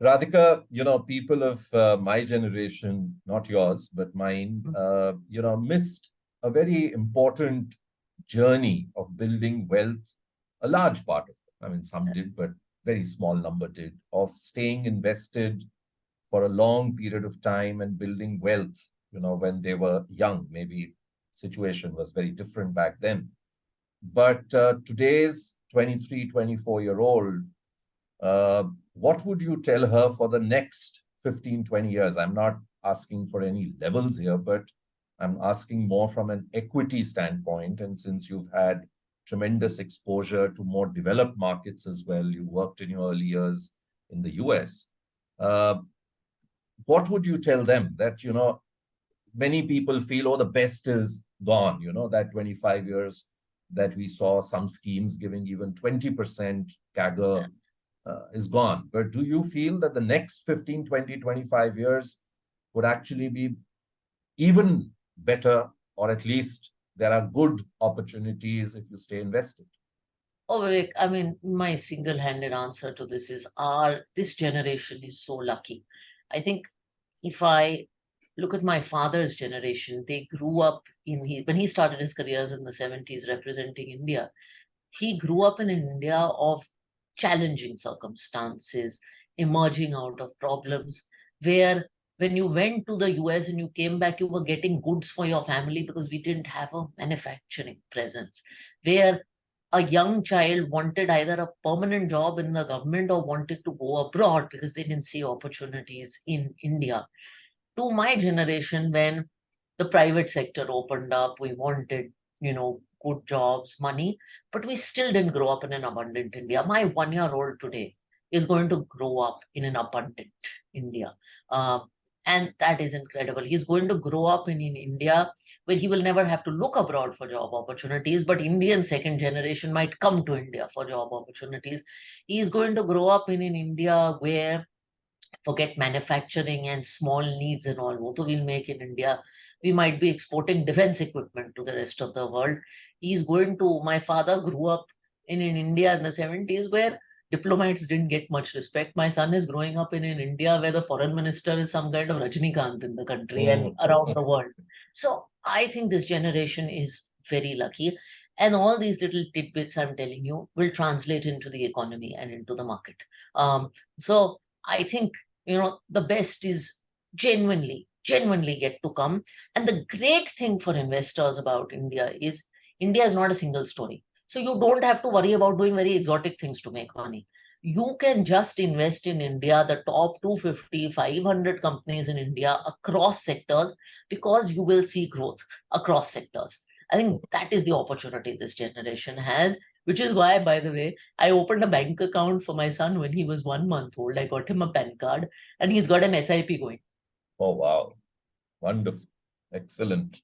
Radhika, people of my generation, not yours, but mine, missed a very important journey of building wealth, a large part of it. I mean, some did, but very small number did, of staying invested for a long period of time and building wealth, when they were young. Maybe situation was very different back then. But today's 23, 24-year-old, uh, what would you tell her for the next 15, 20 years? I'm not asking for any levels here, but I'm asking more from an equity standpoint. And since you've had tremendous exposure to more developed markets as well, you worked in your early years in the US. Uh, what would you tell them that, many people feel, oh, the best is gone, that 25 years that we saw some schemes giving even 20% CAGR is gone. But do you feel that the next 15, 20, 25 years would actually be even better, or at least there are good opportunities if you stay invested? Oh, Vivek, I mean, my single-handed answer to this is this generation is so lucky. I think if I look at my father's generation, they grew up when he started his careers in the 70s representing India, he grew up in an India of challenging circumstances, emerging out of problems, where when you went to the US and you came back, you were getting goods for your family because we didn't have a manufacturing presence, where a young child wanted either a permanent job in the government or wanted to go abroad because they didn't see opportunities in India. To my generation, when the private sector opened up, we wanted, good jobs, money, but we still didn't grow up in an abundant India. My 1-year-old today is going to grow up in an abundant India. Uh, and that is incredible. He's going to grow up in India where he will never have to look abroad for job opportunities, but Indian second generation might come to India for job opportunities. He is going to grow up in an India where forget manufacturing and small needs and all. What we'll make in India, we might be exporting defense equipment to the rest of the world. My father grew up in India in the 70s where diplomats didn't get much respect. My son is growing up in India where the foreign minister is some kind of Rajnikant in the country and Mm. around the world. So I think this generation is very lucky. And all these little tidbits I'm telling you will translate into the economy and into the market. So I think the best is genuinely yet to come. And the great thing for investors about India is not a single story, so you don't have to worry about doing very exotic things to make money. You can just invest in India, the top 250, 500 companies in India across sectors, because you will see growth across sectors. I think that is the opportunity this generation has, which is why, by the way, I opened a bank account for my son when he was 1 month old. I got him a PAN card and he's got an SIP going. Oh, wow. Wonderful. Excellent.